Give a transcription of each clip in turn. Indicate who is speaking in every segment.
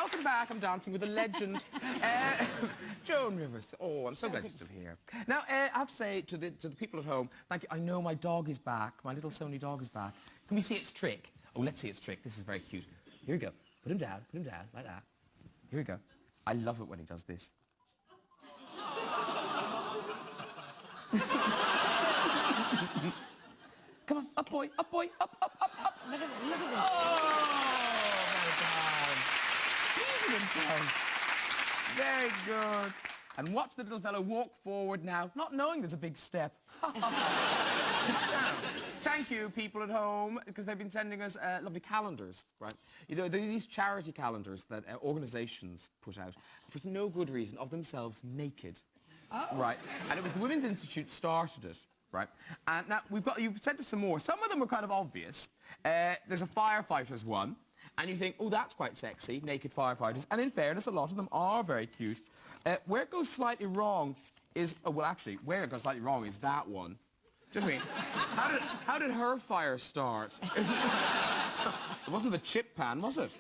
Speaker 1: welcome back. I'm dancing with a legend. Joan Rivers. Oh, I'm so glad you're still here. Now, I have to say to the people at home, thank you. I know my dog is back. My little Sony dog is back. Can we see its trick? Oh, let's see its trick. This is very cute. Here we go. Put him down, like that. Here we go. I love it when he does this. Come on, up boy, up boy, up.
Speaker 2: Look at this.
Speaker 1: Oh, my God. Easy himself. Very good. And watch the little fellow walk forward now, not knowing there's a big step. Now, thank you, people at home, because they've been sending us lovely calendars, right? You know, these charity calendars that organisations put out for no good reason, of themselves naked. Oh. Right? And it was the Women's Institute started it, right? And now, you've sent us some more. Some of them are kind of obvious. There's a firefighters one, and you think, oh, that's quite sexy, naked firefighters. And in fairness, a lot of them are very cute. Where it goes slightly wrong is, well, actually, where it goes slightly wrong is that one. Do you know what I mean? How did her fire start? It wasn't the chip pan, was it?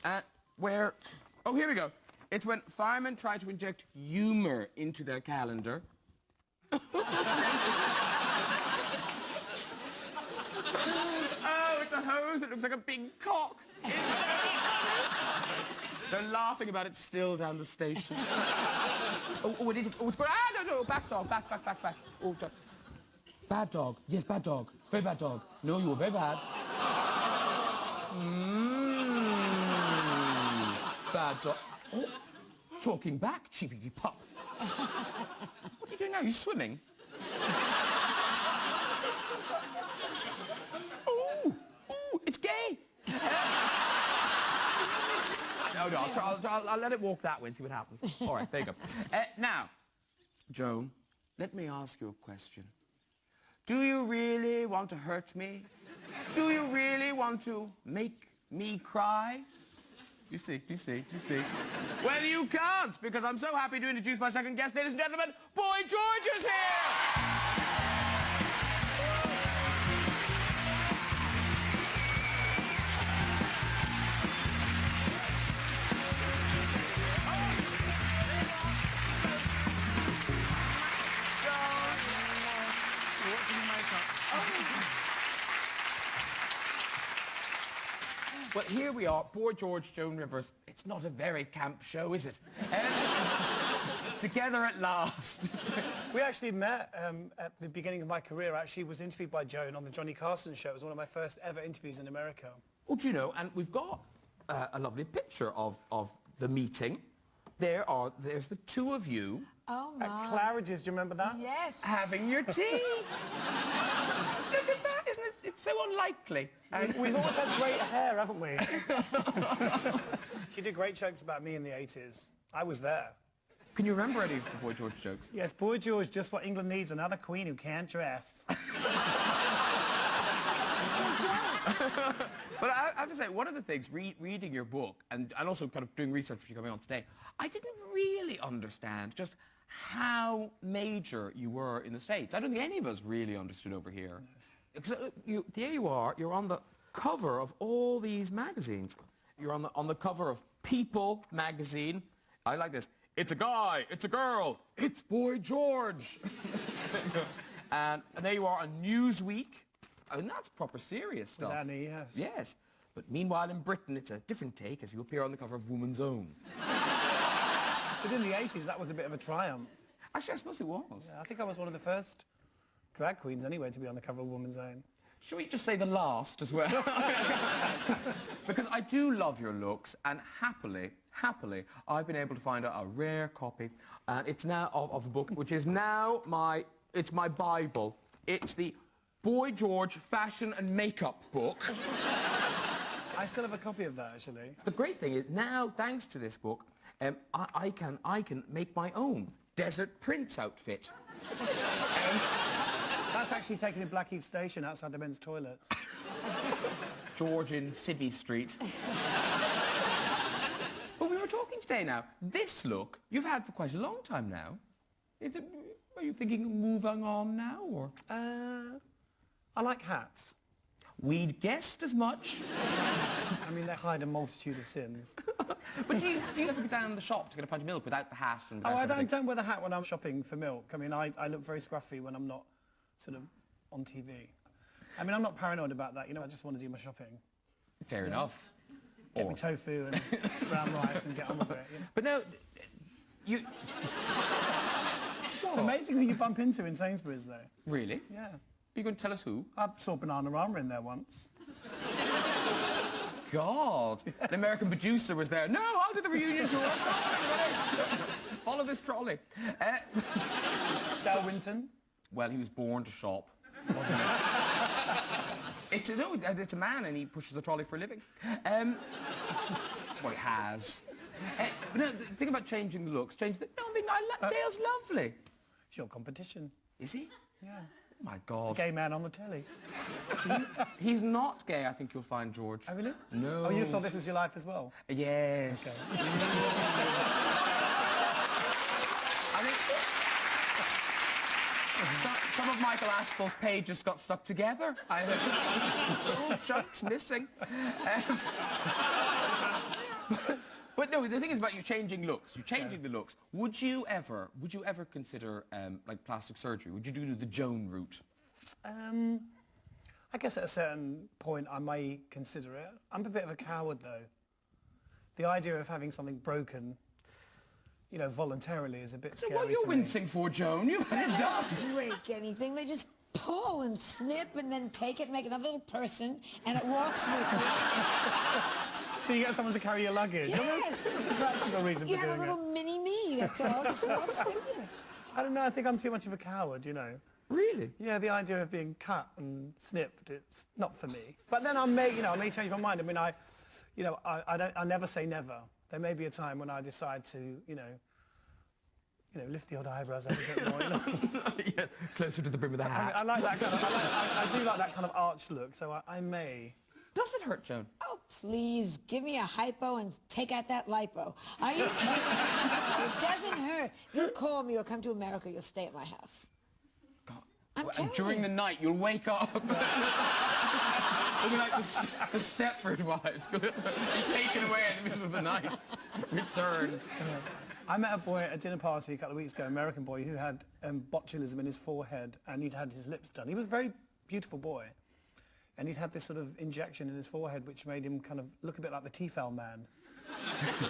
Speaker 1: Oh, here we go. It's when firemen try to inject humour into their calendar. Oh, it's a hose that looks like a big cock. They're laughing about it still down the station. Oh, it is. Oh, it's good. Ah, no, back dog, back. Oh, bad dog. Yes, bad dog. Very bad dog. No, you were very bad. Bad dog. Oh, talking back, cheeky pup. What are you doing now? Are you swimming? Oh, it's gay. No, I'll let it walk that way and see what happens. All right, there you go. Now, Joan, let me ask you a question. Do you really want to hurt me? Do you really want to make me cry? You see. Well, you can't, because I'm so happy to introduce my second guest, ladies and gentlemen. Boy George is here! Well, here we are, Boy George, Joan Rivers. It's not a very camp show, is it? Together at last.
Speaker 3: We actually met at the beginning of my career. I actually was interviewed by Joan on the Johnny Carson show. It was one of my first ever interviews in America.
Speaker 1: Oh, do you know, and we've got a lovely picture of the meeting. There's the two of you.
Speaker 2: Oh, my.
Speaker 3: At Claridge's, do you remember that?
Speaker 2: Yes.
Speaker 1: Having your tea. Look at that, isn't it? It's so unlikely.
Speaker 3: And we've always had great hair, haven't we? She did great jokes about me in the 80s. I was there.
Speaker 1: Can you remember any of the Boy George jokes?
Speaker 3: Yes, Boy George, just what England needs, another queen who can't dress.
Speaker 1: But I have to say, one of the things, reading your book, and also kind of doing research for you coming on today, I didn't really understand just how major you were in the States. I don't think any of us really understood over here. Because there you are, you're on the cover of all these magazines. You're on the cover of People magazine. I like this. It's a guy, it's a girl, it's Boy George. and there you are on Newsweek. I mean, that's proper serious stuff.
Speaker 3: With Annie, yes.
Speaker 1: Yes. But meanwhile in Britain, it's a different take as you appear on the cover of Woman's Own.
Speaker 3: But in the 80s, that was a bit of a triumph.
Speaker 1: Actually, I suppose it was.
Speaker 3: Yeah, I think I was one of the first drag queens anyway to be on the cover of Woman's Own.
Speaker 1: Should we just say the last as well? Because I do love your looks, and happily, I've been able to find a rare copy, and it's now of a book, which is now my Bible. It's the Boy George Fashion and Makeup book.
Speaker 3: I still have a copy of that, actually.
Speaker 1: The great thing is, now, thanks to this book, I can make my own Desert Prince outfit.
Speaker 3: That's actually taken in Blackheath Station outside the men's toilets.
Speaker 1: George in Civvy Street. But we were talking today now. This look you've had for quite a long time now. Are you thinking of moving on now, or?
Speaker 3: I like hats.
Speaker 1: We'd guessed as much.
Speaker 3: I mean, they hide a multitude of sins.
Speaker 1: But do you ever go down in the shop to get a pint of milk without the hat and
Speaker 3: Oh, I
Speaker 1: everything?
Speaker 3: don't wear the hat when I'm shopping for milk. I mean, I look very scruffy when I'm not sort of on TV. I mean, I'm not paranoid about that. You know, I just want to do my shopping.
Speaker 1: Fair enough.
Speaker 3: Get me tofu and brown rice and get on with it. You know?
Speaker 1: But no, you...
Speaker 3: It's amazing who you bump into in Sainsbury's, though.
Speaker 1: Really?
Speaker 3: Yeah.
Speaker 1: Are you going to tell us who?
Speaker 3: I saw Bananarama in there once.
Speaker 1: God. An American producer was there. No, I'll do the reunion tour. Follow this trolley.
Speaker 3: Dal Winton.
Speaker 1: Well, he was born to shop, wasn't he? It's a man and he pushes a trolley for a living. Well, he has. But no, the thing about changing the looks, no, I mean, Dale's lovely.
Speaker 3: It's your competition.
Speaker 1: Is he?
Speaker 3: Yeah.
Speaker 1: Oh, my God.
Speaker 3: Gay man on the telly.
Speaker 1: He's not gay, I think you'll find, George.
Speaker 3: Oh, really?
Speaker 1: No.
Speaker 3: Oh, you saw This Is Your Life as well?
Speaker 1: Yes.
Speaker 3: Okay.
Speaker 1: I think some of Michael Aspel's pages got stuck together. Oh, chunks missing. But no, the thing is about you changing looks. You're changing the looks. Would you ever consider like plastic surgery? Would you do the Joan route?
Speaker 3: I guess at a certain point I may consider it. I'm a bit of a coward, though. The idea of having something broken, you know, voluntarily is a bit scary.
Speaker 1: So what are you
Speaker 3: to me.
Speaker 1: wincing for, Joan? You haven't done.
Speaker 2: Break anything. They just pull and snip and then take it, make another little person, and it walks with you.
Speaker 3: So you get someone to carry your luggage?
Speaker 2: Yes.
Speaker 3: That's a practical reason
Speaker 2: You
Speaker 3: for
Speaker 2: have
Speaker 3: doing
Speaker 2: a little mini-me, that's all. Just walks with you.
Speaker 3: I don't know, I think I'm too much of a coward, you know.
Speaker 1: Really?
Speaker 3: Yeah, the idea of being cut and snipped, it's not for me. But then I may change my mind. I mean, I never say never. There may be a time when I decide to, you know, lift the odd eyebrows up a bit more. You know?
Speaker 1: Yeah, closer to the brim of the hat.
Speaker 3: I like that kind of, I do like that kind of arch look, so I may.
Speaker 1: Does it hurt, Joan?
Speaker 2: Oh, please, give me a hypo and take out that lipo. Are you kidding? It doesn't hurt. You call me, you'll come to America, you'll stay at my house.
Speaker 1: God.
Speaker 2: I'm
Speaker 1: And
Speaker 2: telling
Speaker 1: during
Speaker 2: you.
Speaker 1: the night, you'll wake up. It'll be like the Stepford Wives. You'll be taken away in the middle of the night. Returned.
Speaker 3: I met a boy at a dinner party a couple of weeks ago, an American boy, who had botulism in his forehead and he'd had his lips done. He was a very beautiful boy. And he'd had this sort of injection in his forehead which made him kind of look a bit like the Tefal man.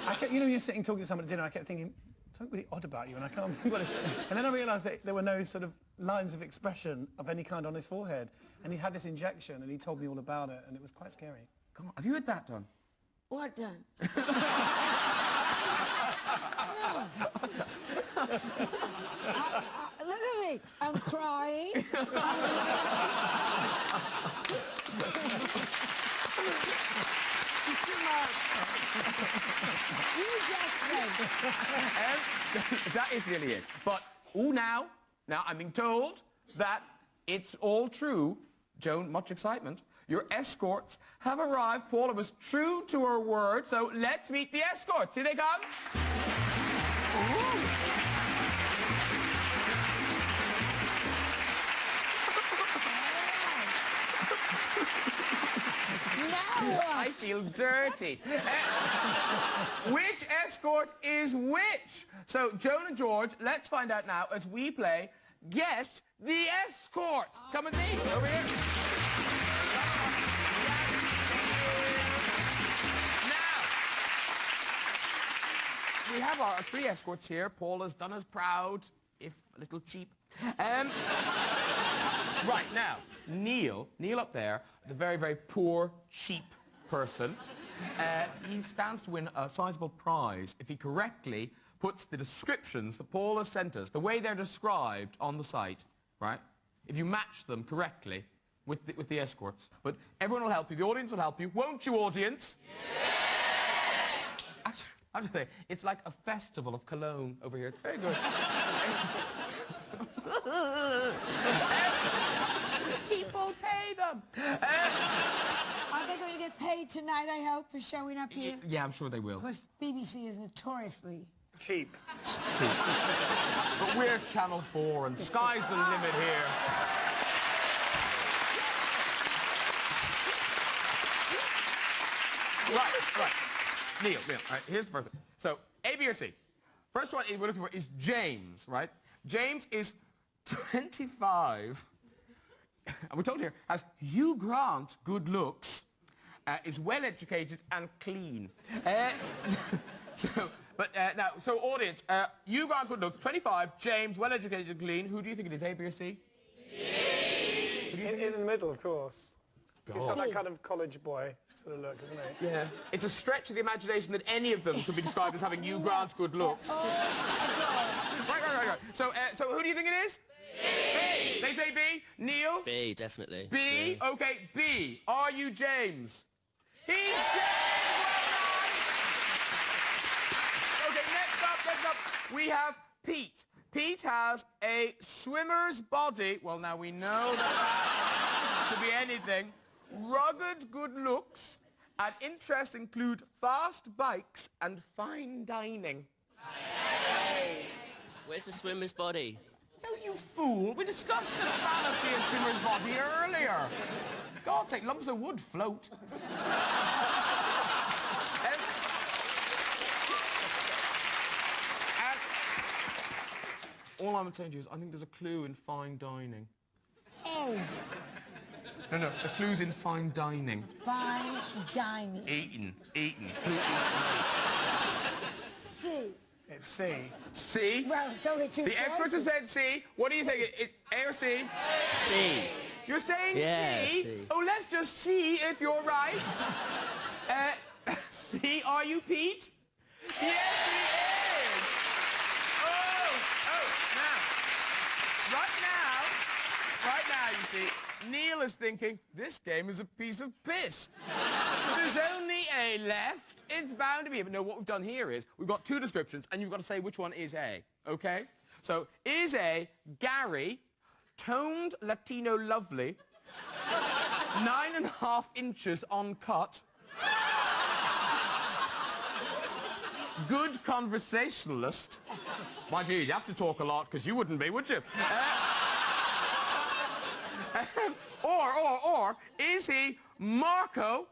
Speaker 3: I kept, you know, you're sitting talking to someone at dinner, I kept thinking, something really odd about you, and I can't think what it is. And then I realised that there were no sort of lines of expression of any kind on his forehead. And he'd had this injection and he told me all about it and it was quite scary.
Speaker 1: Come on, have you had that done?
Speaker 2: What done? Look at me. I'm crying. It's too much. You just think.
Speaker 1: That is nearly it. But, now I'm being told that it's all true. Joan, much excitement. Your escorts have arrived. Paula was true to her word, so let's meet the escorts. Here they come. Ooh.
Speaker 2: Now what?
Speaker 1: I feel dirty. Which escort is which? So, Joan and George, let's find out now as we play Guess the Escort. Come with me. Over here. Now, we have our three escorts here. Paula's done us proud, if a little cheap. Right, now, Neil up there, the very, very poor, cheap person, he stands to win a sizable prize if he correctly puts the descriptions that Paula sent us, the way they're described on the site, right? If you match them correctly with the escorts. But everyone will help you, the audience will help you. Won't you, audience? Yes! Actually, I have to say, it's like a festival of cologne over here. It's very good. People pay them.
Speaker 2: Are they going to get paid tonight, I hope, for showing up here?
Speaker 1: Yeah, I'm sure they will.
Speaker 2: Of course, BBC is notoriously...
Speaker 3: Cheap.
Speaker 1: But we're Channel 4 and sky's the limit here. Right. Neil, all right, here's the first one. So, A, B, or C. First one we're looking for is James, right? James is 25, and we're told here, has Hugh Grant good looks, is well-educated and clean. So audience, Hugh Grant good looks, 25, James, well-educated and clean. Who do you think it is, A, B, or C?
Speaker 3: In the middle, of course. He's got that kind of college boy sort of look, isn't he?
Speaker 1: Yeah. It's a stretch of the imagination that any of them could be described as having Hugh Grant good looks. Right. So who do you think it is? B. They say B. Neil?
Speaker 4: B, definitely.
Speaker 1: B? Yeah. Okay, B. Are you James? He's James! Well done! Okay, next up, we have Pete. Pete has a swimmer's body. Well, now we know that could be anything. Rugged good looks, and interests include fast bikes and fine dining.
Speaker 4: Hey. Where's the swimmer's body?
Speaker 1: No, you fool. We discussed the fallacy of swimmer's body earlier. God's sake, lumps of wood float. All I'm saying to you is I think there's a clue in fine dining.
Speaker 2: Oh.
Speaker 1: No, the clue's in fine dining.
Speaker 2: Fine dining.
Speaker 1: Eating. Who eats most?
Speaker 2: C.
Speaker 3: It's C.
Speaker 1: C?
Speaker 2: Well, it's only two
Speaker 1: The experts have said C. What do you think? It's A or C?
Speaker 4: C.
Speaker 1: You're saying
Speaker 4: Yeah,
Speaker 1: C?
Speaker 4: C.
Speaker 1: Oh, let's just see if you're right. C, are you Pete? Yes, he is. Right now, you see, Neil is thinking, this game is a piece of piss. There's only A left. It's bound to be A. But no, what we've done here is we've got two descriptions, and you've got to say which one is A, okay? So, is A Gary, toned Latino lovely, 9.5 inches on cut, good conversationalist. Mind you, you'd have to talk a lot, because you wouldn't be, would you? Or is he Marco,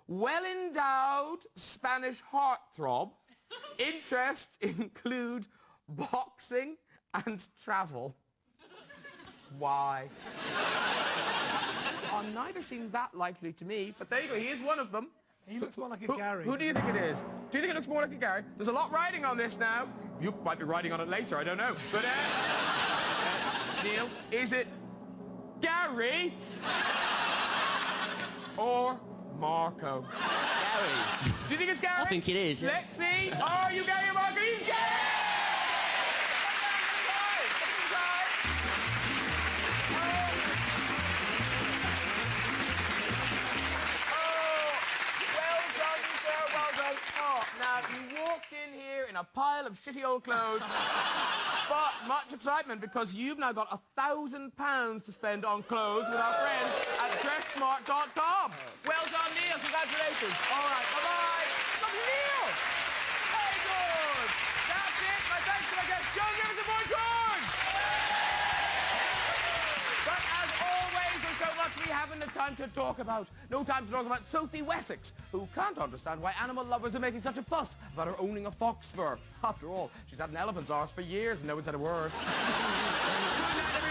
Speaker 1: well-endowed Spanish heartthrob? Interests include boxing and travel. Why? Neither seem that likely to me, but there you go, he is one of them.
Speaker 3: He looks more like a Gary.
Speaker 1: Who do you think it is? Do you think it looks more like a Gary? There's a lot riding on this now. You might be riding on it later, I don't know. But, Neil, is it Gary or Marco?
Speaker 4: Gary.
Speaker 1: Do you think it's Gary?
Speaker 4: I think it is, yeah.
Speaker 1: Let's see. Are you Gary or Marco? He's Gary! Now, you walked in here in a pile of shitty old clothes, but much excitement because you've now got £1,000 to spend on clothes with our friends at DressSmart.com. Well done, Neil. Congratulations. All right, bye-bye. Look, Neil. Very good. That's it. My thanks to my guest, Joan Rivers and Boy George. But as always, there's so much we haven't the time to talk about. No time to talk about Sophie Wessex, who can't understand why animal lovers are making such a fuss about her owning a fox fur. After all, she's had an elephant's arse for years and no one said a word. Good night, everybody.